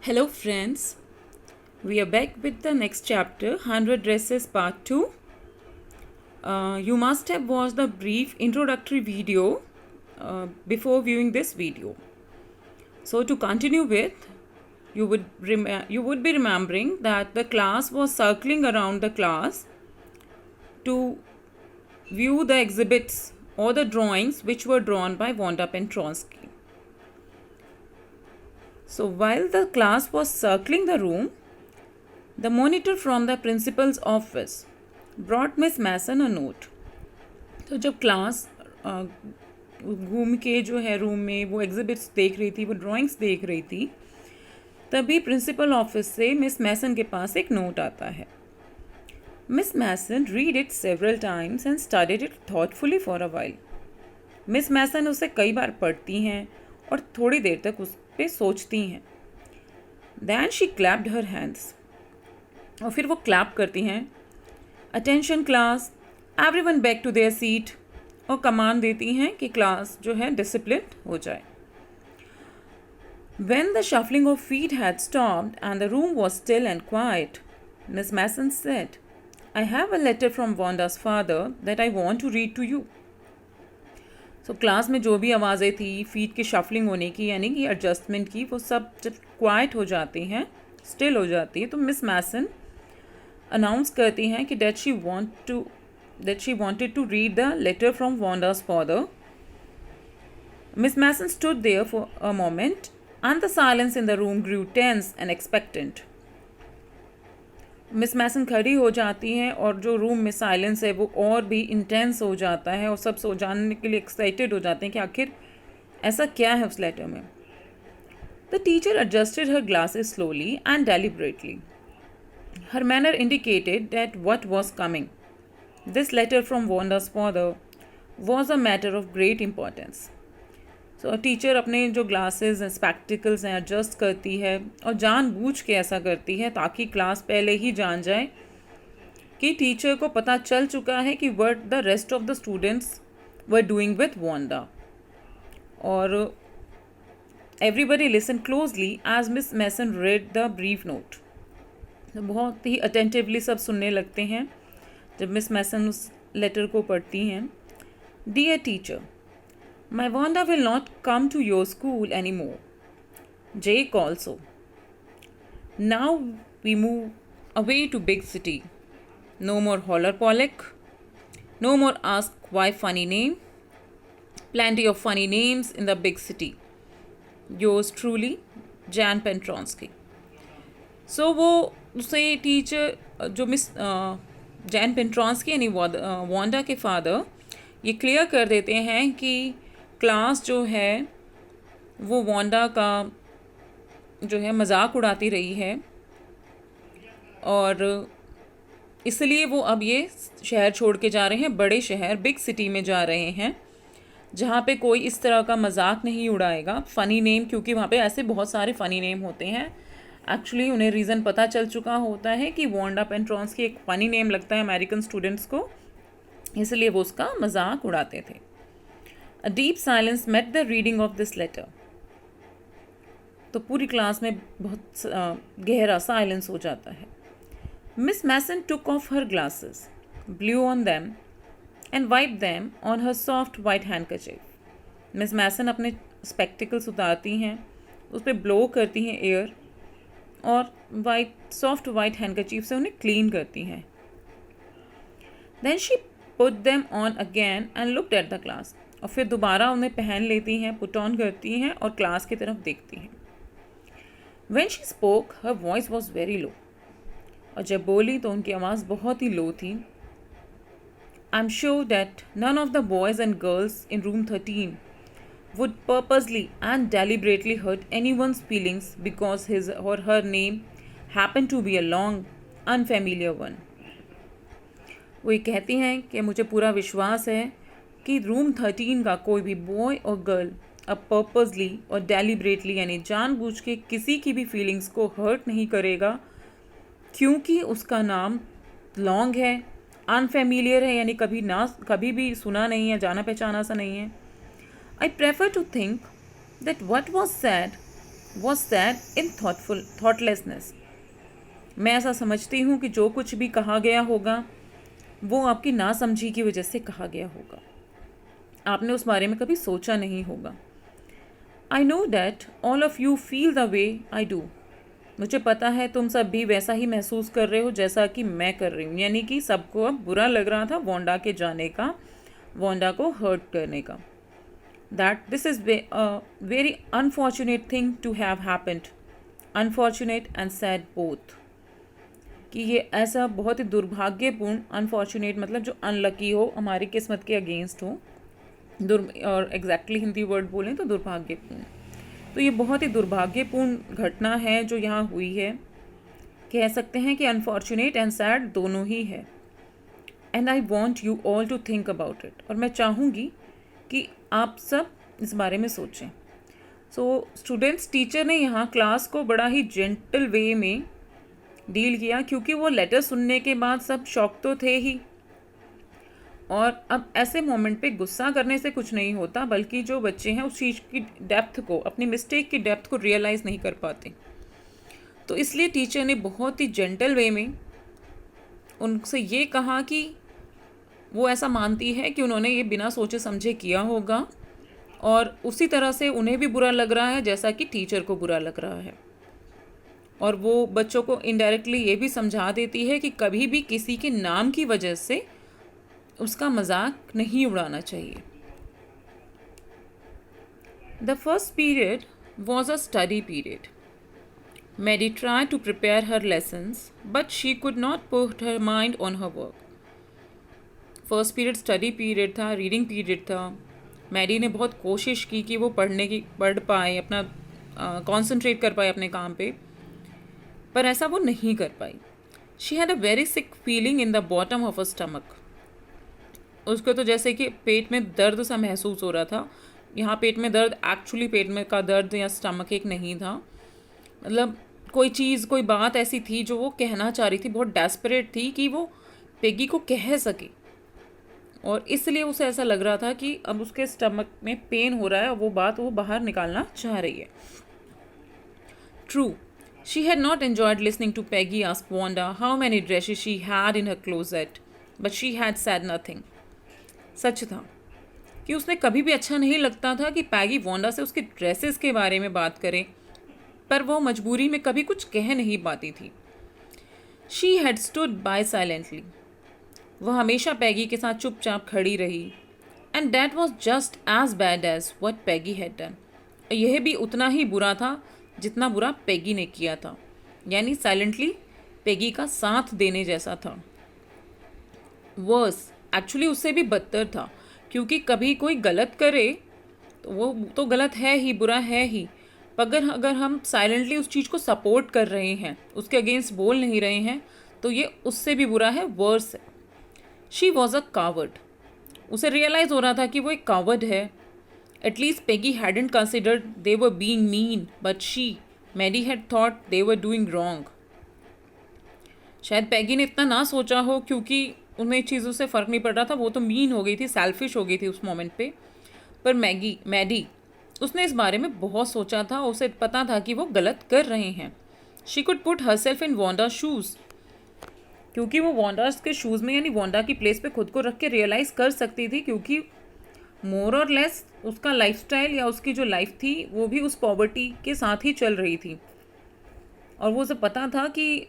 Hello, friends. We are back with the next chapter 100 Dresses Part 2. You must have watched the brief introductory video before viewing this video. So, to continue with, you would be remembering that the class was circling around the class to view the exhibits or the drawings which were drawn by Wanda Pentronsky. So while the class was circling the room, the monitor from the principal's office brought Miss Mason a note. तो जब class घूम के जो है room में वो exhibits देख रही थी, वो ड्राइंग्स देख रही थी, तभी प्रिंसिपल ऑफिस से मिस मैसन के पास एक नोट आता है. Miss Mason read it several times and studied it thoughtfully for a while. Miss Mason उसे कई बार पढ़ती हैं और थोड़ी देर तक उस पे सोचती हैं. Then she clapped her hands. और फिर वो क्लैप करती हैं. Attention class, everyone back to their seat. और कमांड देती हैं कि क्लास जो है डिसिप्लिन हो जाए. When the shuffling of feet had stopped and the room was still and quiet, Miss Mason said, I have a letter from Wanda's father that I want to read to you. So class में जो भी आवाज़ें थी, feet की shuffling होने की यानी कि एडजस्टमेंट की, वो सब जब क्वाइट हो जाती हैं, स्टिल हो जाती है, तो मिस मैसन अनाउंस करती हैं कि that she wanted to read the letter from Wanda's father. Miss Mason stood there for a moment and the silence in the room grew tense and expectant. Miss Mason खड़ी हो जाती हैं और जो room में साइलेंस है वो और भी इंटेंस हो जाता है और सब सो जानने के लिए एक्साइटेड हो जाते हैं कि आखिर ऐसा क्या है उस लेटर में. The teacher adjusted her glasses slowly and deliberately. Her manner indicated that what was coming. This letter from Wanda's father was a matter of great importance. So teacher अपने जो ग्लासेस हैं, स्पेक्टिकल्स हैं, adjust करती है और जानबूझ के ऐसा करती है ताकि क्लास पहले ही जान जाए कि टीचर को पता चल चुका है कि what the rest of the students were doing with Wanda. और everybody listen closely as Miss Mason read the brief note. बहुत ही अटेंटिवली सब सुनने लगते हैं जब मिस मैसन उस लेटर को पढ़ती हैं. Dear teacher, My Wanda will not come to your school anymore. Jake also. Now we move away to big city. No more holler pollock. No more ask why funny name. Plenty of funny names in the big city. Yours truly, Jan Pentronsky. So वो उसे teacher जो miss Jain पेंट्रॉन्स्की यानी Wanda के father ये clear कर देते हैं कि क्लास जो है वो वांडा का जो है मजाक उड़ाती रही है और इसलिए वो अब ये शहर छोड़ के जा रहे हैं, बड़े शहर बिग सिटी में जा रहे हैं जहाँ पे कोई इस तरह का मजाक नहीं उड़ाएगा. फ़नी नेम, क्योंकि वहाँ पे ऐसे बहुत सारे फ़नी नेम होते हैं. एक्चुअली उन्हें रीज़न पता चल चुका होता है कि वांडा पेंट्रॉन्स्की एक फ़नी नेम लगता है अमेरिकन स्टूडेंट्स को, इसलिए वो उसका मजाक उड़ाते थे. A deep silence met the reading of this letter. तो पूरी क्लास में बहुत गहरा साइलेंस हो जाता है. Miss Mason took off her glasses, blew on them and wiped them on her soft white handkerchief. Miss Mason अपने स्पेक्टिकल्स उतारती हैं, उस पर ब्लो करती हैं एयर और सॉफ्ट वाइट हैंडकरचीफ से उन्हें क्लीन करती हैं. Then she put them on again and looked at the class. और फिर दोबारा उन्हें पहन लेती हैं, पुट ऑन करती हैं और क्लास की तरफ देखती हैं. When she spoke, her voice was very low. और जब बोली तो उनकी आवाज़ बहुत ही लो थी. I'm sure that none of the boys and girls in room 13 would purposely and deliberately hurt anyone's feelings because his or her name happened to be a long, unfamiliar one. वो ये कहती हैं कि मुझे पूरा विश्वास है कि रूम 13 का कोई भी बॉय और गर्ल अब पर्पसली और डेलिब्रेटली यानी जानबूझ के किसी की भी फीलिंग्स को हर्ट नहीं करेगा क्योंकि उसका नाम लॉन्ग है, अनफेमिलियर है यानी कभी भी सुना नहीं है, जाना पहचाना सा नहीं है. I prefer to think that what was said was said in thoughtlessness. मैं ऐसा समझती हूँ कि जो कुछ भी कहा गया होगा वो आपकी नासमझी की वजह से कहा गया होगा, आपने उस बारे में कभी सोचा नहीं होगा। I know that all of you feel the way I do. मुझे पता है तुम सब भी वैसा ही महसूस कर रहे हो जैसा कि मैं कर रही हूँ, यानी कि सबको अब बुरा लग रहा था वांडा के जाने का, वांडा को हर्ट करने का। That this is very unfortunate thing to have happened, unfortunate and sad both. कि ये ऐसा बहुत ही दुर्भाग्यपूर्ण, अनफॉर्चुनेट मतलब जो अनलकी हो, हमारी किस्मत के अगेंस्ट हो, और एग्जैक्टली हिंदी वर्ड बोलें तो दुर्भाग्यपूर्ण। तो ये बहुत ही दुर्भाग्यपूर्ण घटना है जो यहाँ हुई है। कह सकते हैं कि अनफॉर्चुनेट एंड सैड दोनों ही है। And I want you all to think about it. और मैं चाहूँगी कि आप सब इस बारे में सोचें। सो स्टूडेंट्स, टीचर ने यहाँ क्लास को बड़ा ही जेंटल वे में डील किया, क्योंकि वो लेटर सुनने के बाद सब शॉक तो थे ही। और अब ऐसे मोमेंट पे गुस्सा करने से कुछ नहीं होता, बल्कि जो बच्चे हैं उस चीज़ की डेप्थ को, अपनी मिस्टेक की डेप्थ को रियलाइज़ नहीं कर पाते। तो इसलिए टीचर ने बहुत ही जेंटल वे में उनसे ये कहा कि वो ऐसा मानती है कि उन्होंने ये बिना सोचे समझे किया होगा, और उसी तरह से उन्हें भी बुरा लग रहा है जैसा कि टीचर को बुरा लग रहा है। और वो बच्चों को इनडायरेक्टली ये भी समझा देती है कि कभी भी किसी के नाम की वजह से उसका मजाक नहीं उड़ाना चाहिए। The first period was a study period. Maddie tried to prepare her lessons, but she could not put her mind on her work. First period study period था, रीडिंग पीरियड था। मैडी ने बहुत कोशिश की कि वो पढ़ पाए, अपना कॉन्सेंट्रेट कर पाए अपने काम पे, पर ऐसा वो नहीं कर पाई। She had a very sick feeling in the bottom of a stomach. उसको तो जैसे कि पेट में दर्द सा महसूस हो रहा था। यहाँ पेट में दर्द एक्चुअली पेट में का दर्द या स्टमक एक नहीं था, मतलब कोई चीज़, कोई बात ऐसी थी जो वो कहना चाह रही थी, बहुत डेस्परेट थी कि वो पेगी को कह सके, और इसलिए उसे ऐसा लग रहा था कि अब उसके स्टमक में पेन हो रहा है और वो बात वो बाहर निकालना चाह रही है। True, she had not enjoyed listening to Peggy ask Wanda how many dresses she had in her closet, but she had said nothing. सच था कि उसने कभी भी अच्छा नहीं लगता था कि पैगी वांडा से उसके ड्रेसेस के बारे में बात करे, पर वो मजबूरी में कभी कुछ कह नहीं पाती थी। She had stood by silently. वह हमेशा पैगी के साथ चुपचाप खड़ी रही। And that was just as bad as what Peggy had done. यह भी उतना ही बुरा था जितना बुरा पैगी ने किया था, यानी साइलेंटली पैगी का साथ देने जैसा था। वर्स, एक्चुअली उससे भी बदतर था, क्योंकि कभी कोई गलत करे तो वो तो गलत है ही, बुरा है ही, पर अगर हम साइलेंटली उस चीज़ को सपोर्ट कर रहे हैं, उसके अगेंस्ट बोल नहीं रहे हैं, तो ये उससे भी बुरा है, वर्स है। She was a coward. उसे रियलाइज़ हो रहा था कि वो एक कावर्ड है। At least Peggy hadn't considered they were being mean, but she, Maddie had thought they were doing wrong. शायद पेगी ने इतना ना सोचा हो, क्योंकि उन्हें चीज़ों से फ़र्क नहीं पड़ रहा था, वो तो मीन हो गई थी, सेल्फिश हो गई थी उस मोमेंट पे। पर मैडी उसने इस बारे में बहुत सोचा था, उसे पता था कि वो गलत कर रहे हैं। She could put her self in Wanda shoes, क्योंकि वो वांडास के शूज़ में, यानी वांडा की प्लेस पे खुद को रख के रियलाइज़ कर सकती थी, क्योंकि मोर और लेस उसका लाइफस्टाइल या उसकी जो लाइफ थी वो भी उस पॉवर्टी के साथ ही चल रही थी। और वो उसे पता था कि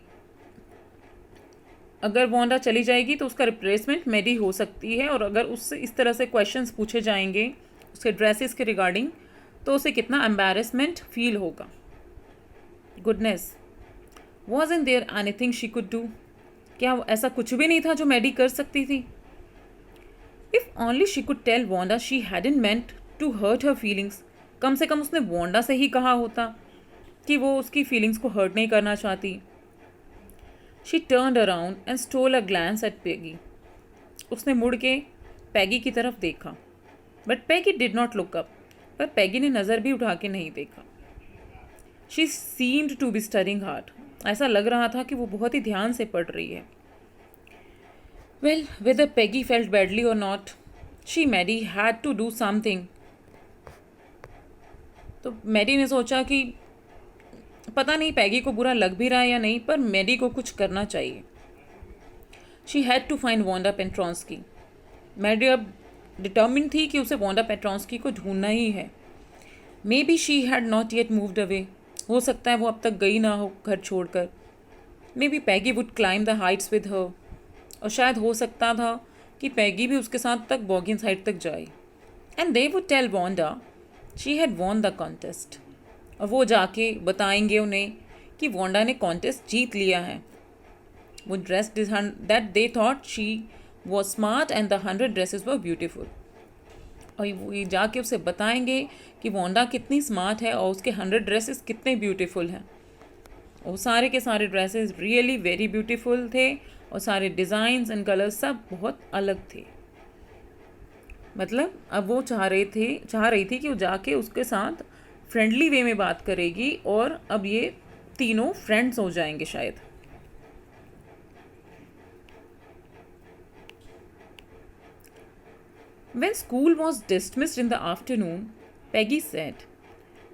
अगर वांडा चली जाएगी तो उसका रिप्लेसमेंट मैडी हो सकती है, और अगर उससे इस तरह से क्वेश्चंस पूछे जाएंगे उसके ड्रेसेस के रिगार्डिंग, तो उसे कितना एम्बैरेसमेंट फील होगा। Goodness, was in their anything she could do? क्या ऐसा कुछ भी नहीं था जो मैडी कर सकती थी? If only she could tell Wanda she hadn't meant to hurt her feelings. कम से कम उसने वांडा से ही कहा होता कि वो उसकी फीलिंग्स को हर्ट नहीं करना चाहती। She turned around and stole a glance at Peggy. उसने मुड़ के पैगी की तरफ देखा, but Peggy did not look up. पर पैगी ने नज़र भी उठा के नहीं देखा। She seemed to be studying hard. ऐसा लग रहा था कि वो बहुत ही ध्यान से पढ़ रही है। Well, whether Peggy felt badly or not, she Maddie had to do something. तो मैडी ने सोचा कि पता नहीं पैगी को बुरा लग भी रहा है या नहीं, पर मैडी को कुछ करना चाहिए। She had to find Wanda Petronski. Maddie अब डिटर्मिन थी कि उसे वांडा पेट्रॉन्स्की को ढूंढना ही है। Maybe she had not yet moved away. हो सकता है वो अब तक गई ना हो घर छोड़कर। May be Peggy would climb the Heights with her. और शायद हो सकता था कि पैगी भी उसके साथ तक बॉगिन्स हाइट तक जाए। And they would tell Wanda she had won the contest. और वो जाके बताएंगे उन्हें कि वांडा ने कॉन्टेस्ट जीत लिया है। वो dress that they thought she was smart and the 100 dresses were beautiful. और वो ये जाके उसे बताएंगे कि वांडा कितनी स्मार्ट है और उसके 100 ड्रेसेस कितने ब्यूटीफुल हैं। और सारे के सारे ड्रेसेस रियली वेरी ब्यूटीफुल थे और सारे डिज़ाइंस एंड कलर्स सब बहुत अलग थे। मतलब अब वो चाह रही थी कि वो जाके उसके साथ फ्रेंडली वे में बात करेगी और अब ये तीनों फ्रेंड्स हो जाएंगे शायद। When school was dismissed in the afternoon, Peggy said,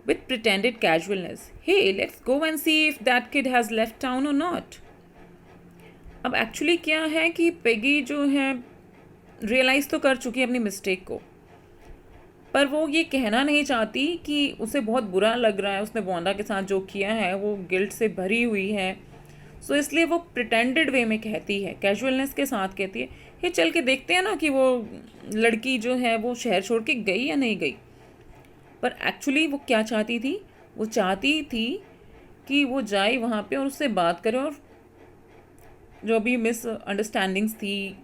with pretended casualness, "Hey, let's go and see if that kid has left town or not." अब एक्चुअली क्या है कि पेगी जो है रियलाइज़ तो कर चुकी है अपनी मिस्टेक को, पर वो ये कहना नहीं चाहती कि उसे बहुत बुरा लग रहा है, उसने वांडा के साथ जो किया है वो गिल्ट से भरी हुई है। सो इसलिए वो प्रिटेंडेड वे में कहती है, कैजुअलनेस के साथ कहती है, ये चल के देखते हैं ना कि वो लड़की जो है वो शहर छोड़ के गई या नहीं गई। पर एक्चुअली वो क्या चाहती थी? वो चाहती थी कि वो जाए वहाँ पे और उससे बात करे और जो भी मिसअंडरस्टैंडिंग्स थी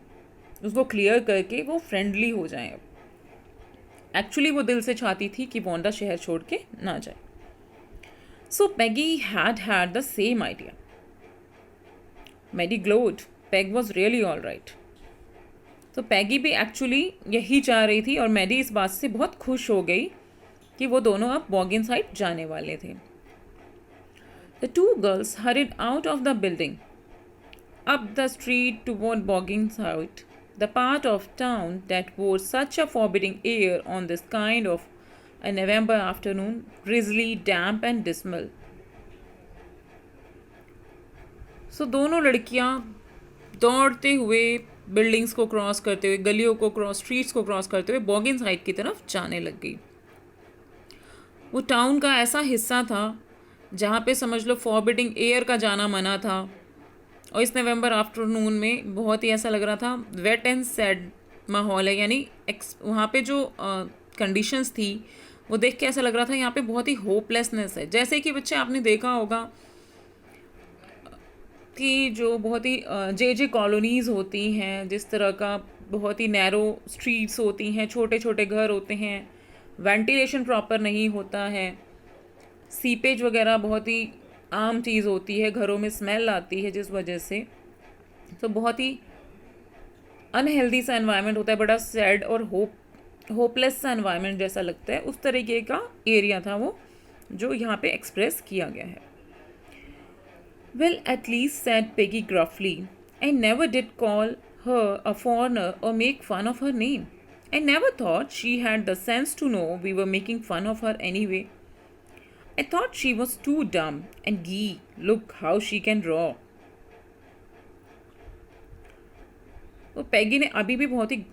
उसको क्लियर करके वो फ्रेंडली हो जाए। एक्चुअली वो दिल से चाहती थी कि वांडा शहर छोड़ के ना जाए। So Peggy had the same idea. Maddie glowed, Peg was really all right. तो पैगी भी एक्चुअली यही चाह रही थी और मैडी इस बात से बहुत खुश हो गई कि वो दोनों अब बॉगिन्स हाइट जाने वाले थे। The two girls hurried out of the building up the street toward Boggins Heights, the part of town that wore such a forbidding air on this kind of a November afternoon, drizzly, damp and dismal. सो दोनों लड़कियां दौड़ते हुए buildings को cross करते हुए, गलियों को cross, streets को क्रॉस करते हुए बॉगिन्स हाइट की तरफ जाने लग गई। वो टाउन का ऐसा हिस्सा था जहाँ पे समझ लो फॉरबिडिंग एयर का जाना मना था। और इस नवंबर आफ्टरनून में बहुत ही ऐसा लग रहा था वेट एंड सैड माहौल है, यानी वहाँ पे जो कंडीशंस थी वो देख के ऐसा लग रहा था यहाँ पे बहुत ही होपलेसनेस है। जैसे कि बच्चे आपने देखा होगा कि जो बहुत ही जे कॉलोनीज़ होती हैं, जिस तरह का बहुत ही नैरो स्ट्रीट्स होती हैं, छोटे छोटे घर होते हैं, वेंटिलेशन प्रॉपर नहीं होता है, सीपेज वगैरह बहुत ही आम चीज़ होती है, घरों में स्मेल आती है जिस वजह से, तो बहुत ही अनहेल्दी सा एनवायरनमेंट होता है, बड़ा सैड और होपलेस सा एनवायरनमेंट जैसा लगता है। उस तरीके का एरिया था वो जो यहाँ पे एक्सप्रेस किया गया है। Well, at least, said Peggy gruffly, I never did call her a foreigner or make fun of her name. I never thought she had the sense to know we were making fun of her anyway. I thought she was too dumb. And gee, look how she can draw. तो पैगी ने अभी भी बहुत ही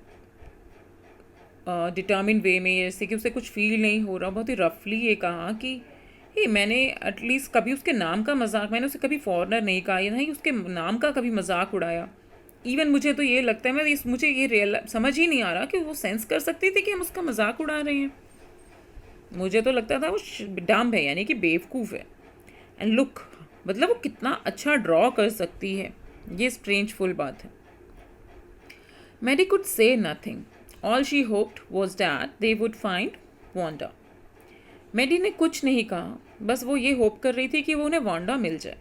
determine वे में, जैसे कि उसे कुछ फील नहीं हो रहा, बहुत ही रफली ये कहा कि मैंने एटलीस्ट कभी उसके नाम का मजाक, मैंने उसे कभी फॉरनर नहीं कहा, या नहीं उसके नाम का कभी मजाक उड़ाया। इवन मुझे तो ये लगता है, मुझे ये समझ ही नहीं आ रहा कि वो सेंस कर सकती थी कि हम उसका मजाक उड़ा रहे हैं। मुझे तो लगता था वो डम्ब है, यानी कि बेवकूफ़ है। एंड लुक, मतलब वो कितना अच्छा ड्रॉ कर सकती है, ये स्ट्रेंजफुल बात है। Maddie could say nothing. All she hoped was that they would find Wanda. Maddie ने कुछ नहीं कहा, बस वो ये होप कर रही थी कि वो उन्हें वांडा मिल जाए।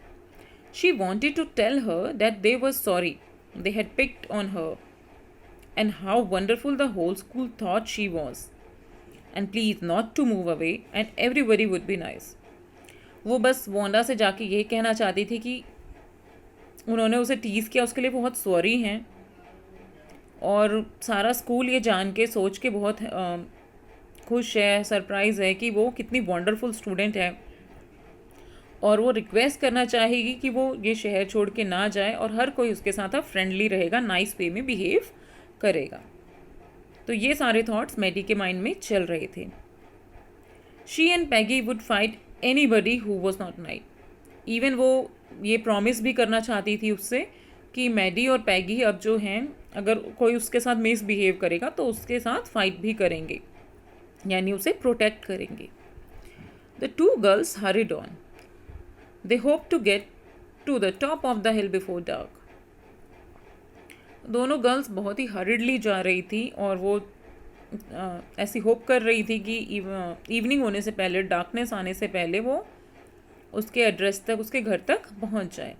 She wanted to tell her that they were sorry they had picked on her and how wonderful the whole school thought she was, and please not to move away and everybody would be nice. वो बस Wanda से जाके यही कहना चाहती थी कि उन्होंने उसे टीज़ किया, उसके लिए बहुत सॉरी हैं, और सारा स्कूल ये जान के सोच के बहुत खुश है, सरप्राइज़ है कि वो कितनी वंडरफुल स्टूडेंट है और वो रिक्वेस्ट करना चाहेगी कि वो ये शहर छोड़ के ना जाए और हर कोई उसके साथ अब फ्रेंडली रहेगा, नाइस वे में बिहेव करेगा। तो ये सारे थॉट्स मैडी के माइंड में चल रहे थे। She and Peggy would fight anybody who was not night. Even वो ये प्रॉमिस भी करना चाहती थी उससे कि मैडी और पैगी अब जो हैं, अगर कोई उसके साथ मिसबिहेव करेगा तो उसके साथ फाइट भी करेंगे, यानी उसे प्रोटेक्ट करेंगे। The two girls hurried on. They hope to get to the top of the hill before dark. दोनों गर्ल्स बहुत ही हरिडली जा रही थी और वो ऐसी होप कर रही थी कि इवनिंग होने से पहले, डार्कनेस आने से पहले वो उसके एड्रेस तक, उसके घर तक पहुंच जाए।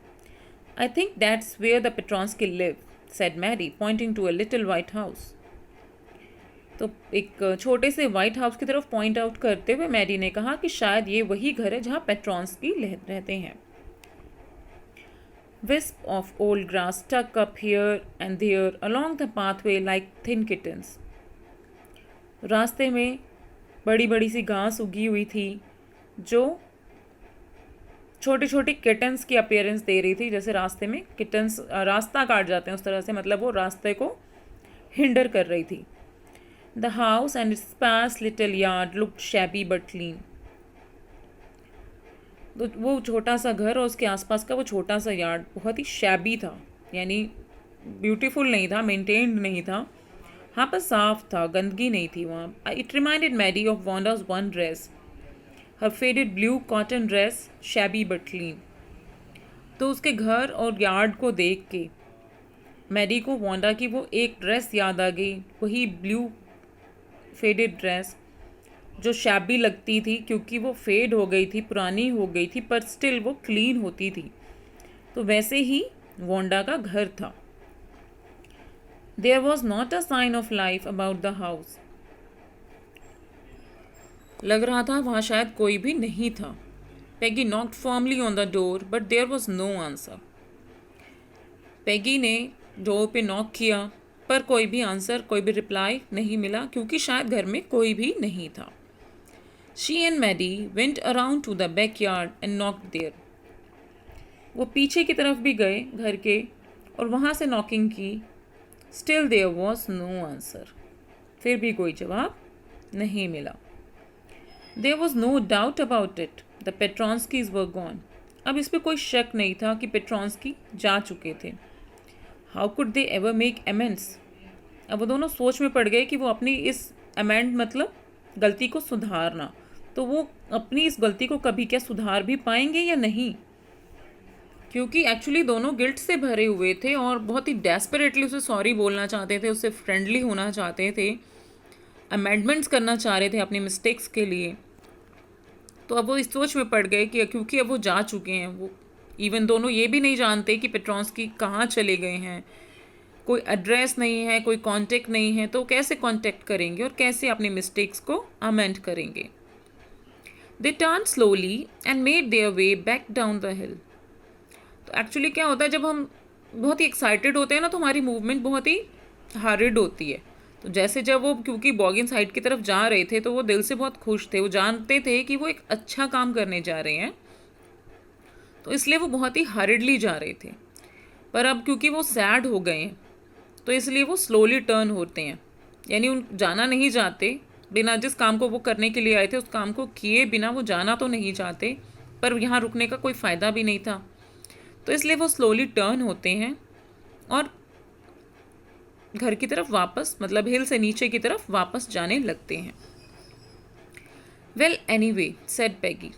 I think that's where the Petronskis live, said Mary pointing to a little white house. तो एक छोटे से वाइट हाउस की तरफ पॉइंट आउट करते हुए मैरी ने कहा कि शायद ये वही घर है जहाँ पेट्रॉन्स्की रहते हैं। Wisp of old grass stuck up here and there along the pathway like thin kittens. रास्ते में बड़ी बड़ी सी घास उगी हुई थी जो छोटी छोटी किटन्स की अपीयरेंस दे रही थी, जैसे रास्ते में किटन्स रास्ता काट जाते हैं उस तरह से, मतलब वो रास्ते को हिंडर कर रही थी। The house and its sparse little yard looked shabby but clean. तो वो छोटा सा घर और उसके आसपास का वो छोटा सा यार्ड बहुत ही शैबी था, यानी ब्यूटीफुल नहीं था, मेंटेन्ड नहीं था। हाँ, पर साफ था, गंदगी नहीं थी वहाँ। It reminded Maddie of Wanda's one dress, her faded blue cotton dress, shabby but clean. तो उसके घर और यार्ड को देख के मैडी को वांडा की वो एक ड्रेस याद आ गई, वही ब्लू फेडेड ड्रेस जो शैबी लगती थी क्योंकि वो फेड हो गई थी, पुरानी हो गई थी, पर स्टिल वो क्लीन होती थी। तो वैसे ही वांडा का घर था। There was not a sign of life about the house. लग रहा था वहाँ शायद कोई भी नहीं था। Peggy knocked formally on the door but there was no answer. Peggy ने डोर पे नॉक किया पर कोई भी आंसर, कोई भी रिप्लाई नहीं मिला क्योंकि शायद घर में कोई भी नहीं था। She and Maddie went around to the backyard and knocked there. वो पीछे की तरफ भी गए घर के और वहाँ से नॉकिंग की। Still there was no answer. फिर भी कोई जवाब नहीं मिला। There was no doubt about it. The Petronskis were gone. अब इस पे कोई शक नहीं था कि पेट्रॉन्स्की जा चुके थे। How could they ever make amends? अब वो दोनों सोच में पड़ गए कि वो अपनी इस amend मतलब गलती को सुधारना, तो वो अपनी इस गलती को कभी क्या सुधार भी पाएंगे या नहीं, क्योंकि एक्चुअली दोनों गिल्ट से भरे हुए थे और बहुत ही डेस्परेटली उसे सॉरी बोलना चाहते थे, उससे फ्रेंडली होना चाहते थे, अमेंडमेंट्स करना चाह रहे थे अपनी मिस्टेक्स के लिए। तो अब वो इस सोच में पड़ गए कि क्योंकि अब वो जा चुके हैं, वो इवन दोनों ये भी नहीं जानते कि पेट्रॉन्स्की कहाँ चले गए हैं, कोई एड्रेस नहीं है, कोई कांटेक्ट नहीं है, तो कैसे कांटेक्ट करेंगे और कैसे अपनी मिस्टेक्स को अमेंड करेंगे। They turn slowly and made their way back down the हिल। तो एक्चुअली क्या होता है, जब हम बहुत ही एक्साइटेड होते हैं ना तो हमारी मूवमेंट बहुत ही हरिड होती है। तो जैसे जब वो क्योंकि बॉगिन साइड की तरफ जा रहे थे तो वो दिल से बहुत खुश थे, वो जानते थे कि वो एक अच्छा काम करने जा रहे हैं, तो इसलिए वो बहुत ही हरिडली जा रहे थे। पर अब क्योंकि वो सैड हो गए हैं तो इसलिए वो स्लोली टर्न होते हैं, यानी उन जाना नहीं चाहते, बिना जिस काम को वो करने के लिए आए थे उस काम को किए बिना वो जाना तो नहीं चाहते, पर यहाँ रुकने का कोई फ़ायदा भी नहीं था, तो इसलिए वो स्लोली टर्न होते हैं और घर की तरफ वापस, मतलब हिल से नीचे की तरफ वापस जाने लगते हैं। Well anyway, said Peggy,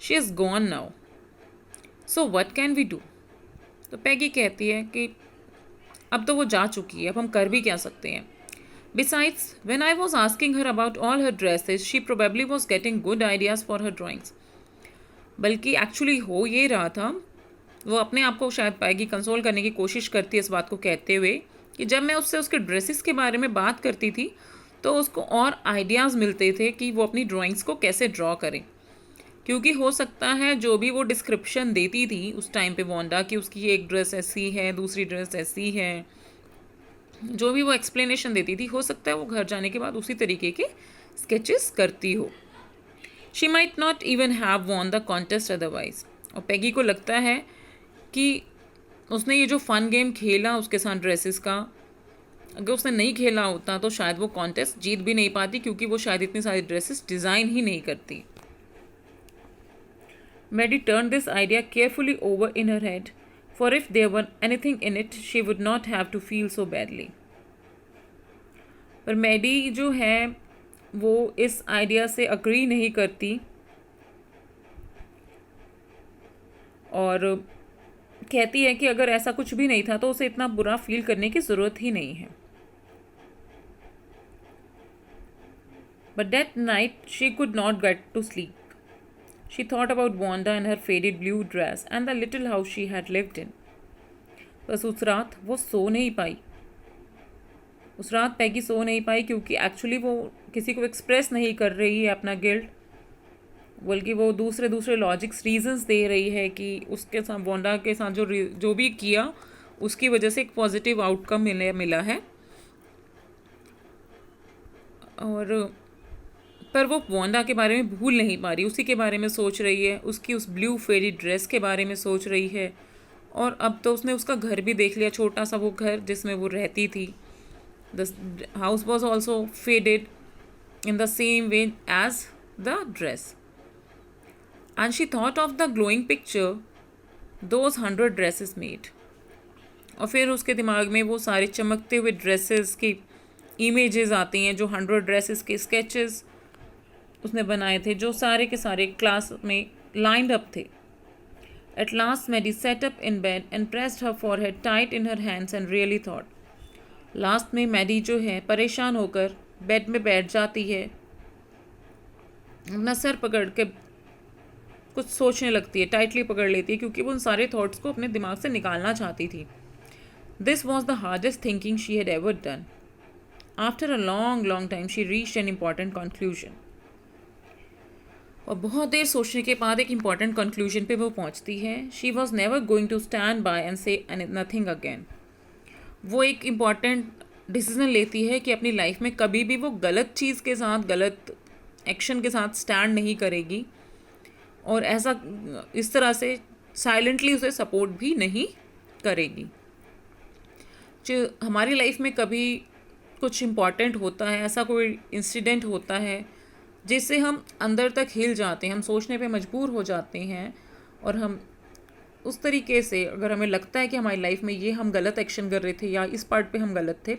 she is gone now, so what can we do. तो पैगी कहती है कि अब तो वो जा चुकी है, अब हम कर भी क्या सकते हैं। Besides, when I was asking her about all her dresses, she probably was getting good ideas for her drawings. बल्कि एक्चुअली हो ये रहा था, वो अपने आप को शायद पैगी कंसोल करने की कोशिश करती है इस बात को कहते हुए कि जब मैं उससे उसके ड्रेसेस के बारे में बात करती थी तो उसको और आइडियाज़ मिलते थे कि वो अपनी ड्राइंग्स को कैसे ड्रॉ करें, क्योंकि हो सकता है जो भी वो डिस्क्रिप्शन देती थी उस टाइम पे वांडा कि उसकी एक ड्रेस ऐसी है, दूसरी ड्रेस ऐसी है, जो भी वो एक्सप्लेनेशन देती थी, हो सकता है वो घर जाने के बाद उसी तरीके के स्केचेस करती हो। She might not even have von the contest otherwise. और पैगी को लगता है कि उसने ये जो फ़न गेम खेला उसके साथ ड्रेसेस का, अगर उसने नहीं खेला होता तो शायद वो कॉन्टेस्ट जीत भी नहीं पाती, क्योंकि वो शायद इतनी सारी ड्रेसेस डिज़ाइन ही नहीं करती। Maddie turned this idea carefully over in her head, for if there were anything in it, she would not have to feel so badly. पर मैडी जो है वो इस आइडिया से अग्री नहीं करती और कहती है कि अगर ऐसा कुछ भी नहीं था तो उसे इतना बुरा फील करने की ज़रूरत ही नहीं है। But that night she could not get to sleep. She thought about Wanda and her faded blue dress and the little house she had lived in. बस उस रात वो सो नहीं पाई। उस रात पैगी सो नहीं पाई क्योंकि एक्चुअली वो किसी को एक्सप्रेस नहीं कर रही है अपना गिल्ट, बल्कि वो दूसरे लॉजिक्स रीजंस दे रही है कि उसके साथ वोंडा के साथ जो भी किया उसकी वजह से एक पॉजिटिव आउटकम मिला है। और पर वो वोंडा के बारे में भूल नहीं पा रही, उसी के बारे में सोच रही है, उसकी उस ब्लू फेरी ड्रेस के बारे में सोच रही है। और अब तो उसने उसका घर भी देख लिया, छोटा सा वो घर जिसमें वो रहती थी। The house was also faded in the same way as the dress. And she thought of the glowing picture those 100 dresses made. और फिर उसके दिमाग में वो सारे चमकते हुए ड्रेसेस की इमेजेस आती हैं, जो 100 ड्रेसेस के स्केचेस उसने बनाए थे, जो सारे के सारे क्लास में लाइंड अप थे. At last Maddie sat up in bed and pressed her forehead tight in her hands and really thought. Last में मैडी जो है परेशान होकर बेड में बैठ जाती है, अपना सर पकड़ के कुछ सोचने लगती है, टाइटली पकड़ लेती है क्योंकि वो उन सारे थॉट्स को अपने दिमाग से निकालना चाहती थी. This was the hardest thinking she had ever done. After a long time she reached an important conclusion. और बहुत देर सोचने के बाद एक इम्पॉर्टेंट कंक्लूजन पे वो पहुंचती है. She was never going to stand by and say nothing again. वो एक इम्पॉर्टेंट डिसीज़न लेती है कि अपनी लाइफ में कभी भी वो गलत चीज़ के साथ, गलत एक्शन के साथ स्टैंड नहीं करेगी और ऐसा इस तरह से साइलेंटली उसे सपोर्ट भी नहीं करेगी. जो हमारी लाइफ में कभी कुछ इम्पॉर्टेंट होता है, ऐसा कोई इंसिडेंट होता है जिससे हम अंदर तक हिल जाते हैं, हम सोचने पे मजबूर हो जाते हैं और हम उस तरीके से, अगर हमें लगता है कि हमारी लाइफ में ये हम गलत एक्शन कर रहे थे या इस पार्ट पे हम गलत थे,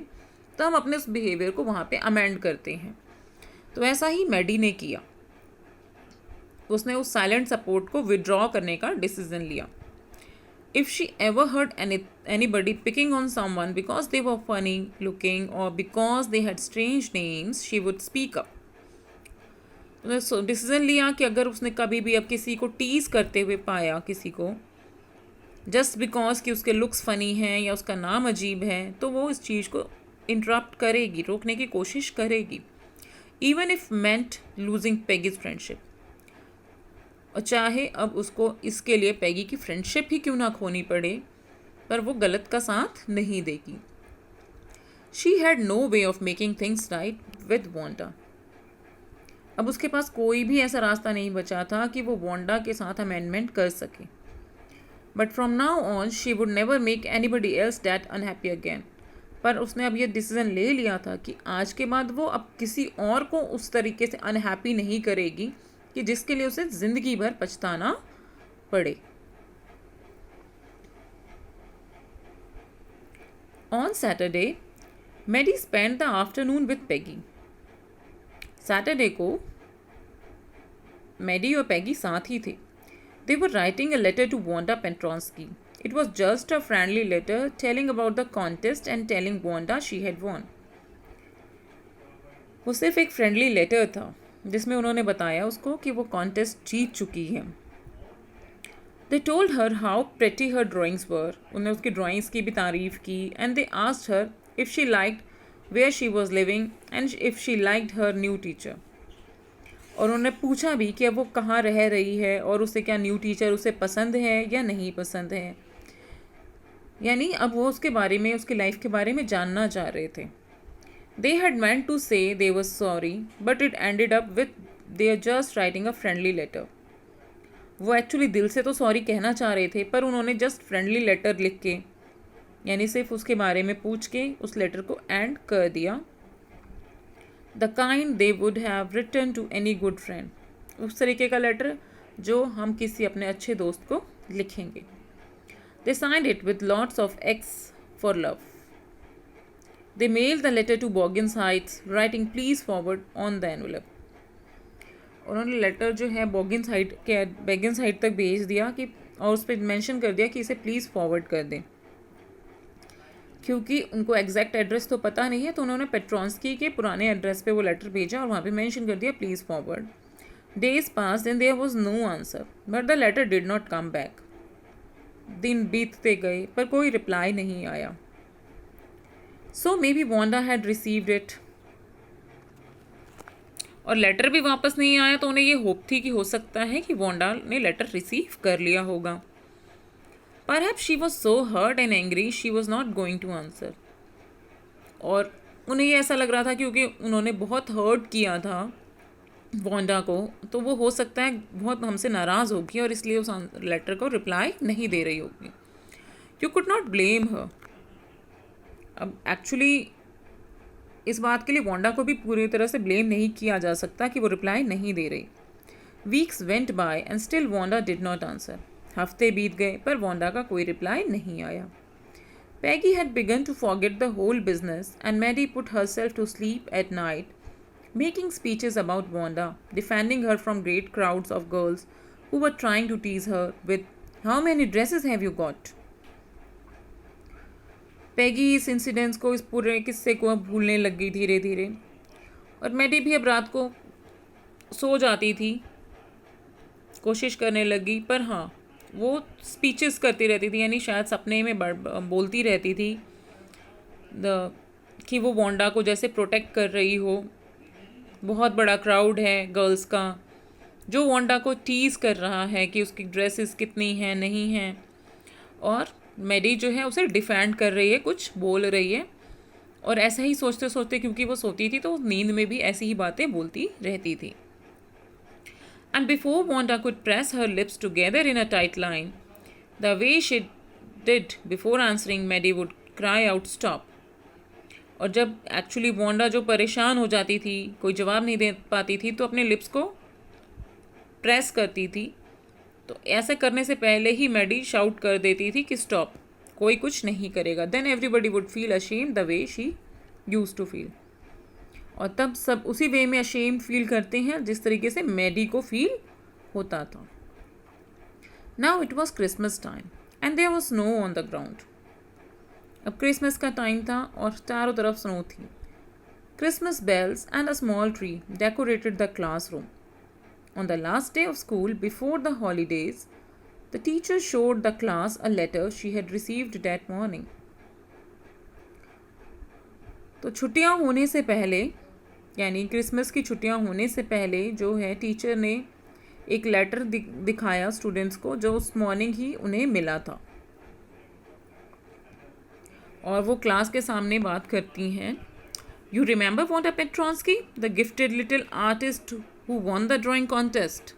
तो हम अपने उस बिहेवियर को वहाँ पे अमेंड करते हैं. तो ऐसा ही मैडी ने किया. उसने उस साइलेंट सपोर्ट को विड्रॉ करने का डिसीजन लिया. If she ever heard anybody picking on someone because they were funny looking और because they had strange names, she would speak up. उसने डिसीजन लिया कि अगर उसने कभी भी अब किसी को टीज करते हुए पाया, किसी को जस्ट बिकॉज कि उसके लुक्स फ़नी हैं या उसका नाम अजीब है, तो वो इस चीज़ को इंटरप्ट करेगी, रोकने की कोशिश करेगी, even if meant losing Peggy's friendship. और चाहे अब उसको इसके लिए पैगी की फ्रेंडशिप ही क्यों ना खोनी पड़े, पर वो गलत का साथ नहीं देगी. She had no way of making things right with Wanda. अब उसके पास कोई भी ऐसा रास्ता नहीं बचा था कि वो वोंडा के साथ अमेंडमेंट कर सके. But from now on she would never make anybody else that unhappy again. पर उसने अब ये डिसीज़न ले लिया था कि आज के बाद वो अब किसी और को उस तरीके से अनहैप्पी नहीं करेगी कि जिसके लिए उसे ज़िंदगी भर पछताना पड़े. On Saturday Maddie spend the afternoon with Peggy. Saturday को मैडी और पैगी साथ ही थे. They were writing a letter to Wanda Pentronsky. It was just a friendly letter telling about the contest and telling Wanda she had won. वो सिर्फ एक friendly letter था जिसमें उन्होंने बताया उसको कि वो कॉन्टेस्ट जीत चुकी है. They told her how pretty her drawings were. उन्होंने उसकी ड्राइंग्स की भी तारीफ़ की. And they asked her if she liked where she was living and if she liked her new teacher. और उन्होंने पूछा भी कि अब वो कहाँ रह रही है और उसे क्या न्यू टीचर उसे पसंद है या नहीं पसंद है. यानी अब वो उसके बारे में, उसकी लाइफ के बारे में जानना चाह रहे थे. They had meant to say they were sorry but it ended up with they are just writing a friendly letter. वो एक्चुअली दिल से तो सॉरी कहना चाह रहे थे, पर उन्होंने जस्ट फ्रेंडली लेटर लिख के, यानी सिर्फ उसके बारे में पूछ के उस लेटर को एंड कर दिया। The kind they would have written to any good friend, उस तरीके का लेटर जो हम किसी अपने अच्छे दोस्त को लिखेंगे। They signed it with lots of x for love. They mailed the letter to Boggins Heights writing please forward on the envelope. उन्होंने लेटर जो है बेगिन्स हाइट तक भेज दिया कि, और उस पर मैंशन कर दिया कि इसे प्लीज़ फॉरवर्ड कर दें। क्योंकि उनको एग्जैक्ट एड्रेस तो पता नहीं है, तो उन्होंने पेट्रॉन्स्की के पुराने एड्रेस पे वो लेटर भेजा और वहाँ पे मेंशन कर दिया please forward. Days pass and there was no answer but the letter did not come back. दिन बीतते गए पर कोई रिप्लाई नहीं आया। So maybe Wanda had received it, और लेटर भी वापस नहीं आया, तो उन्हें ये होप थी कि हो सकता है कि वांडा ने लेटर रिसीव कर लिया होगा। Perhaps she was so hurt and angry she was not going to answer. और उन्हें ये ऐसा लग रहा था क्योंकि उन्होंने बहुत हर्ट किया था वांडा को, तो वो हो सकता है बहुत हमसे नाराज़ होगी और इसलिए उस लेटर को रिप्लाई नहीं दे रही होगी। यू कुड नॉट ब्लेम हर। अब एक्चुअली इस बात के लिए वांडा को भी पूरी तरह से ब्लेम नहीं किया जा सकता कि वो रिप्लाई नहीं दे रही। Weeks went by and still Wanda did not answer. हफ्ते बीत गए पर वांडा का कोई रिप्लाई नहीं आया। Peggy had begun to forget the whole business and Maddie put herself to sleep at night, making speeches about Wanda, defending her from great crowds of girls who were trying to tease her with how many dresses have you got. Peggy इस incidents को, इस पूरे किस्से को अब भूलने लग गई धीरे धीरे, और मैडी भी अब रात को सो जाती थी, कोशिश करने लगी, पर हाँ वो स्पीचेस करती रहती थी, यानी शायद सपने में बोलती रहती थी कि वो वांडा को जैसे प्रोटेक्ट कर रही हो। बहुत बड़ा क्राउड है गर्ल्स का जो वांडा को टीज़ कर रहा है कि उसकी ड्रेसेस कितनी हैं नहीं हैं, और मैडी जो है उसे डिफेंड कर रही है, कुछ बोल रही है। और ऐसा ही सोचते सोचते, क्योंकि वो सोती थी तो नींद में भी ऐसी ही बातें बोलती रहती थी। And before Wanda could press her lips together in a tight line, the way she did before answering, Maddie would cry out, "Stop!" और जब एक्चुअली वांडा जो परेशान हो जाती थी, कोई जवाब नहीं दे पाती थी, तो अपने लिप्स को प्रेस करती थी। तो ऐसे करने से पहले ही मैडी शाउट कर देती थी कि स्टॉप, कोई कुछ नहीं करेगा। Then everybody would feel ashamed the way she use to feel, और तब सब उसी वे में अशेम्ड फील करते हैं जिस तरीके से मैडी को फील होता था। Now it was Christmas time and there was snow on the ground. अब क्रिसमस का टाइम था और चारों तरफ स्नो थी। Christmas bells and a small tree decorated the classroom. On the last day of school before the holidays, the teacher showed the class a letter she had received that morning. तो छुट्टियां होने से पहले, यानी Christmas की छुट्टियां होने से पहले जो है, टीचर ने एक लेटर दिखाया स्टूडेंट्स को जो उस मॉर्निंग ही उन्हें मिला था। और वो क्लास के सामने बात करती हैं। You remember Wanda Petronski, the gifted little artist who won the drawing contest?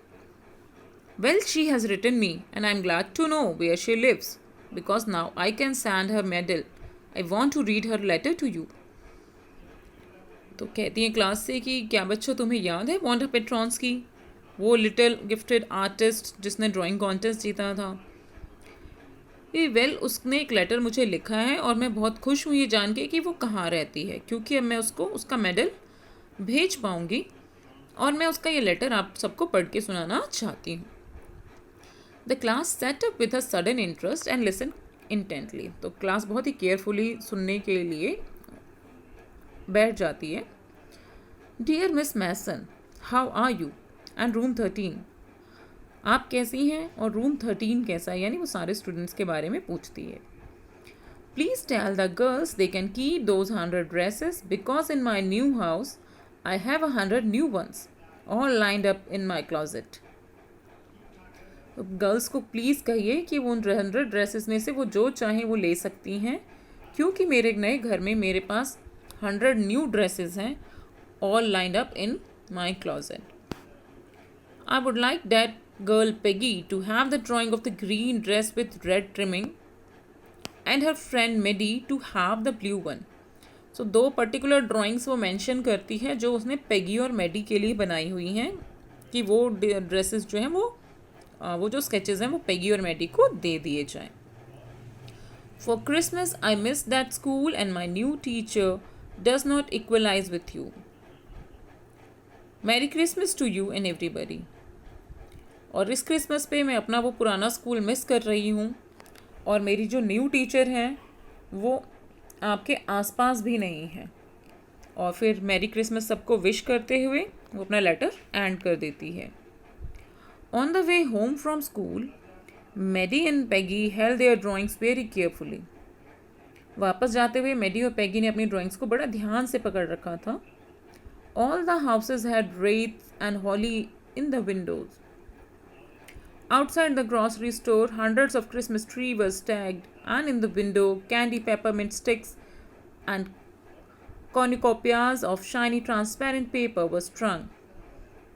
Well, she has written me and I am glad to know where she lives because now I can send her medal. I want to read her letter to you. तो कहती हैं class से कि क्या बच्चों तुम्हें याद है वांडा पेट्रॉन्स्की, वो लिटिल गिफ्टेड आर्टिस्ट जिसने ड्राइंग कॉन्टेस्ट जीता था? वेल, उसने एक लेटर मुझे लिखा है और मैं बहुत खुश हूँ ये जान के कि वो कहाँ रहती है, क्योंकि अब मैं उसको उसका मेडल भेज पाऊँगी, और मैं उसका ये लेटर आप सबको पढ़ के सुनाना चाहती हूँ। The class set up with a sudden interest and listen intently. तो क्लास बहुत ही केयरफुली सुनने के लिए बैठ जाती है। Dear miss Mason, how are you and room 13, आप कैसी हैं और रूम 13 कैसा है, यानी वो सारे स्टूडेंट्स के बारे में पूछती है। Please tell the girls they can keep those 100 dresses because in my new house I have 100 new ones all lined up in my closet. तो गर्ल्स को प्लीज़ कहिए कि वो उन 100 ड्रेसेस में से वो जो चाहें वो ले सकती हैं, क्योंकि मेरे नए घर में मेरे पास 100 न्यू ड्रेसेस हैं all lined up in my closet. I would like that girl Peggy to have the drawing of the green dress with red trimming and her friend Maddie to have the blue one. So 2 particular drawings वो mention करती है जो उसने Peggy और Maddie के लिए बनाई हुई हैं कि वो ड्रेसेस जो हैं वो जो स्केचेस हैं वो पेगी और मैडी को दे दिए जाएं. For Christmas, I miss that school and my new teacher does not equalize with you. Merry Christmas to you and everybody. और इस क्रिसमस पे मैं अपना वो पुराना स्कूल मिस कर रही हूँ और मेरी जो न्यू टीचर हैं वो आपके आसपास भी नहीं है. और फिर मैरी क्रिसमस सबको विश करते हुए वो अपना लेटर एंड कर देती है. On the way home from school Maddie and Peggy held their drawings very carefully. वापस जाते हुए मैडी और पेगी ने अपनी ड्राइंग्स को बड़ा ध्यान से पकड़ रखा था. All the houses had wreaths and holly in the windows. Outside the grocery store, hundreds of Christmas trees were stacked, and in the window, candy peppermint sticks and cornucopias of shiny transparent paper were strung.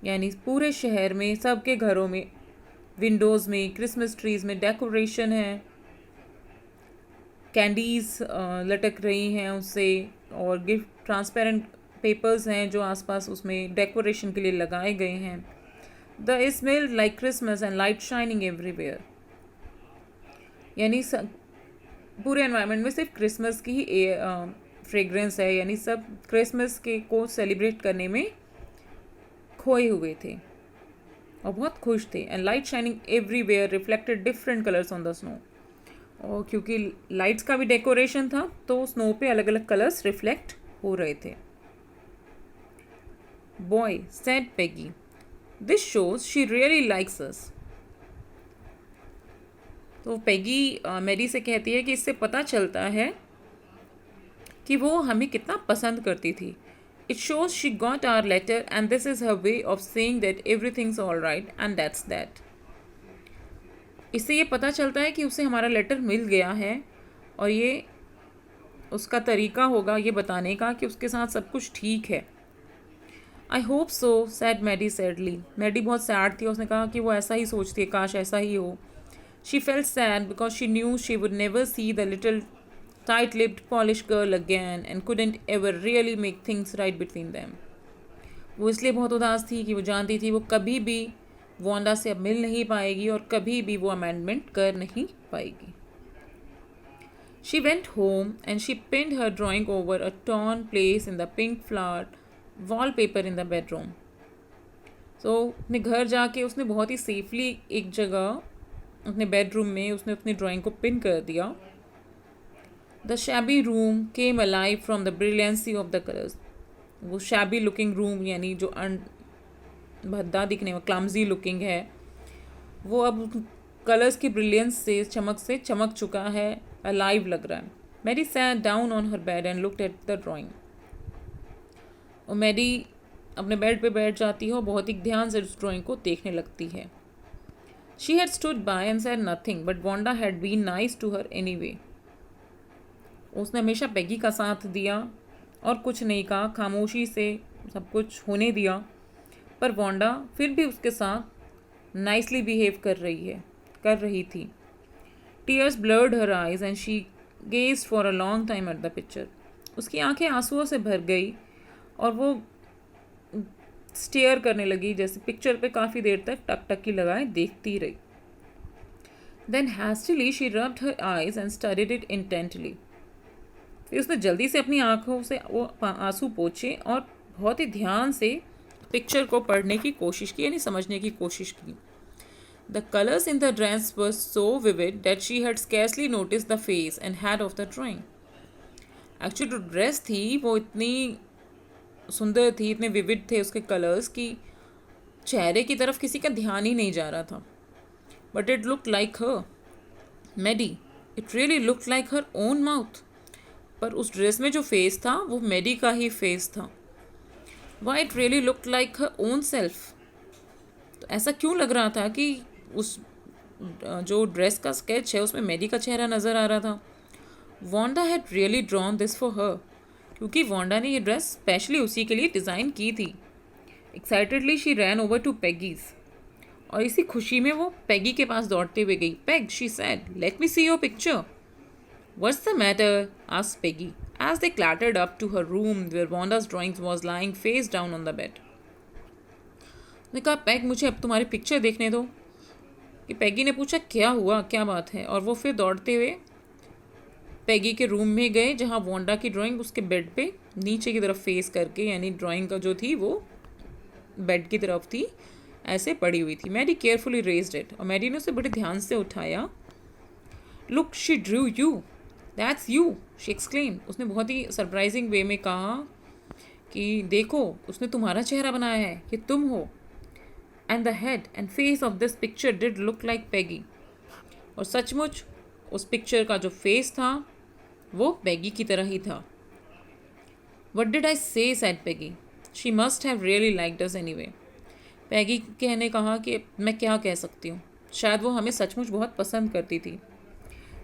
यानी पूरे शहर में सबके घरों में Windows में Christmas trees में decoration है, कैंडीज़ लटक रही हैं उससे, और गिफ्ट ट्रांसपेरेंट पेपर्स हैं जो आसपास उसमें डेकोरेशन के लिए लगाए गए हैं. The it smelled like Christmas and light shining everywhere. यानी पूरे एनवायरनमेंट में सिर्फ क्रिसमस की ही फ्रेगरेंस है, यानी सब क्रिसमस के को सेलिब्रेट करने में खोए हुए थे और बहुत खुश थे. And light shining everywhere reflected different colours on the snow. और क्योंकि लाइट्स का भी डेकोरेशन था तो स्नो पे अलग अलग कलर्स रिफ्लेक्ट हो रहे थे. Boy said Peggy, this shows she really likes us. तो पेगी मैरी से कहती है कि इससे पता चलता है कि वो हमें कितना पसंद करती थी. It shows she got hour later and this is her way of saying that everything's all right and that's that. इससे ये पता चलता है कि उसे हमारा लेटर मिल गया है और ये उसका तरीका होगा ये बताने का कि उसके साथ सब कुछ ठीक है. I hope so said Maddie sadly. Maddie बहुत सैड थी. उसने कहा कि वो ऐसा ही सोचती है, काश ऐसा ही हो. She felt sad because she knew she would never see the little tight-lipped polish girl again and couldn't ever really make things right between them. वो इसलिए बहुत उदास थी कि वो जानती थी वो कभी भी वांडा से अब मिल नहीं पाएगी और कभी भी वो अमेंडमेंट कर नहीं पाएगी. She went home and she pinned her drawing over a torn place in the pink flower wallpaper in the bedroom. So अपने घर जाके उसने बहुत ही सेफली एक जगह अपने बेडरूम में उसने अपनी ड्राइंग को पिन कर दिया. The shabby room came alive from the brilliancy of the colors. वो shabby looking room यानी जो भद्दा दिखने में क्लमजी लुकिंग है वो अब कलर्स की ब्रिलियंस से चमक चुका है, अलाइव लग रहा है. Mary sat down on her bed and looked at the drawing. और मैरी अपने बेड पे बैठ जाती है और बहुत ही ध्यान से उस ड्राइंग को देखने लगती है. She had stood by and said nothing but Wanda had been nice to her anyway. उसने हमेशा पेगी का साथ दिया और कुछ नहीं कहा, खामोशी से सब कुछ होने दिया, पर वांडा फिर भी उसके साथ नाइसली बिहेव कर रही थी. Tears blurred her eyes and she gazed for a long time at the picture. उसकी आंखें आंसुओं से भर गई और वो स्टेयर करने लगी, जैसे पिक्चर पे काफ़ी देर तक टकटकी लगाए देखती रही. Then hastily she rubbed her eyes and studied it intently. फिर उसने जल्दी से अपनी आंखों से वो आंसू पोंछे और बहुत ही ध्यान से पिक्चर को पढ़ने की कोशिश की, यानी समझने की कोशिश की. The colours in the dress were so vivid that she had scarcely notice the face and had of the drawing. Actually जो ड्रेस थी वो इतनी सुंदर थी, इतने विविड थे उसके कलर्स की चेहरे की तरफ किसी का ध्यान ही नहीं जा रहा था. But it looked like her Maddie. It really looked like her own mouth. पर उस ड्रेस में जो फेस था वो मैडी का ही फेस था. Why it really looked like her own self. तो ऐसा क्यों लग रहा था कि उस जो ड्रेस का स्केच है उसमें मैडी का चेहरा नज़र आ रहा था. Wanda had really drawn this for her. क्योंकि वांडा ने ये ड्रेस स्पेशली उसी के लिए डिज़ाइन की थी. Excitedly she ran over to Peggy's. और इसी खुशी में वो पैगी के पास दौड़ते हुए गई. "Peg," she said, "let me see your picture." "What's the matter?" asked Peggy, as they clattered up to her room where Wanda's drawing was lying face down on the bed. उसने कहा, "पैग, मुझे अब तुम्हारी picture देखने दो." कि पैगी ने पूछा, "क्या हुआ, क्या बात है?" और वो फिर दौड़ते हुए पैगी के रूम में गए जहाँ वांडा की ड्राइंग उसके बेड पे नीचे की तरफ फेस करके, यानी ड्राइंग का जो थी वो बेड की तरफ थी, ऐसे पड़ी हुई थी. मैडी केयरफुली रेज्ड इट, और मैडी ने उसे बड़े ध्यान से उठाया. "Look, she Drew you, that's you," she exclaim. उसने बहुत ही सरप्राइजिंग वे में कहा कि देखो, उसने तुम्हारा चेहरा बनाया है, कि तुम हो. And the head and face of this picture did look like Peggy. और सचमुच उस पिक्चर का जो फेस था वो पैगी की तरह ही था. "What did I say?" said Peggy. "She must have really liked us anyway." पैगी कहने कहा कि मैं क्या कह सकती हूँ, शायद वो हमें सचमुच बहुत पसंद करती थी.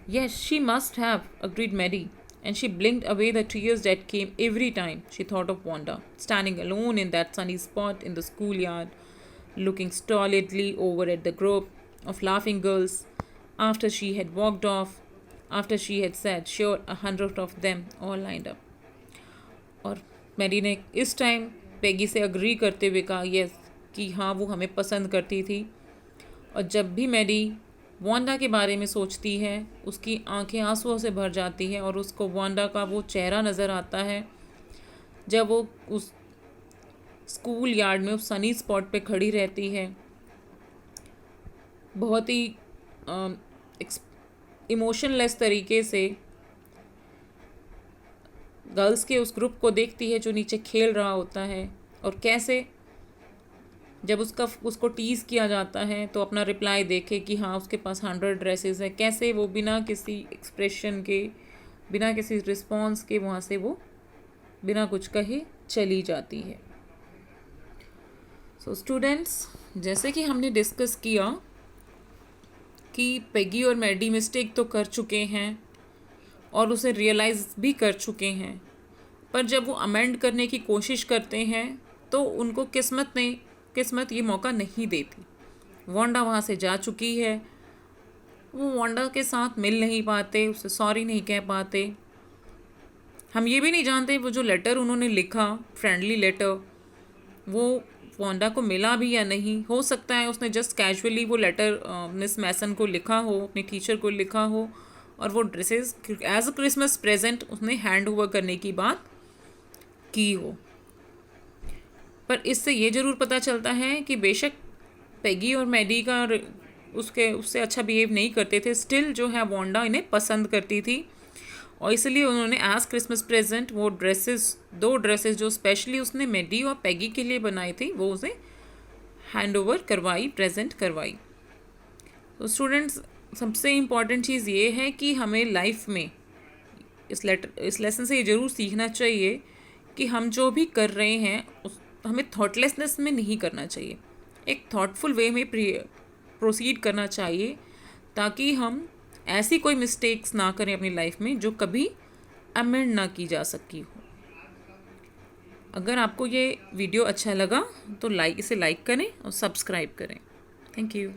"Yes, she must have," agreed Mary, and she blinked away the tears that came every time she thought of Wanda, standing alone in that sunny spot in the schoolyard, looking stolidly over at the group of laughing girls after she had walked off, after she had said, "Sure, 100 of them all lined up." और Mary ने इस time Peggy से agree करते हुए कहा yes, कि हाँ वो हमें पसंद करती थी. और जब भी मैरी वांडा के बारे में सोचती है उसकी आंखें आंसुओं से भर जाती है, और उसको वांडा का वो चेहरा नज़र आता है जब वो उस स्कूल यार्ड में उस सनी स्पॉट पे खड़ी रहती है, बहुत ही इमोशनलेस तरीके से गर्ल्स के उस ग्रुप को देखती है जो नीचे खेल रहा होता है, और कैसे जब उसको टीज़ किया जाता है तो अपना रिप्लाई देखे कि हाँ उसके पास 100 ड्रेसेस है, कैसे वो बिना किसी एक्सप्रेशन के, बिना किसी रिस्पॉन्स के वहाँ से वो बिना कुछ कहे चली जाती है. सो स्टूडेंट्स, जैसे कि हमने डिस्कस किया कि पेगी और मैडी मिस्टेक तो कर चुके हैं और उसे रियलाइज़ भी कर चुके हैं, पर जब वो अमेंड करने की कोशिश करते हैं तो उनको किस्मत ये मौका नहीं देती. वांडा वहाँ से जा चुकी है, वो वांडा के साथ मिल नहीं पाते, उसे सॉरी नहीं कह पाते. हम ये भी नहीं जानते वो जो लेटर उन्होंने लिखा, फ्रेंडली लेटर, वो वांडा को मिला भी या नहीं. हो सकता है उसने जस्ट कैजुअली वो लेटर मिस मैसन को लिखा हो, अपने टीचर को लिखा हो, और वो dresses as a Christmas present उसने हैंड ओवर करने की बात की हो. पर इससे ये ज़रूर पता चलता है कि बेशक पेगी और मैडी का उससे अच्छा बिहेव नहीं करते थे, स्टिल जो है वांडा इन्हें पसंद करती थी, और इसलिए उन्होंने एज क्रिसमस प्रेजेंट वो दो ड्रेसेस जो स्पेशली उसने मैडी और पेगी के लिए बनाई थी वो उसे हैंड ओवर करवाई, प्रेजेंट करवाई. तो स्टूडेंट्स, सबसे इम्पॉर्टेंट चीज़ ये है कि हमें लाइफ में इस लेसन से ये ज़रूर सीखना चाहिए कि हम जो भी कर रहे हैं हमें थॉटलेसनेस में नहीं करना चाहिए, एक थॉटफुल वे में प्रोसीड करना चाहिए, ताकि हम ऐसी कोई मिस्टेक्स ना करें अपनी लाइफ में जो कभी अमेंड ना की जा सकी हो. अगर आपको ये वीडियो अच्छा लगा तो इसे लाइक करें और सब्सक्राइब करें. Thank you.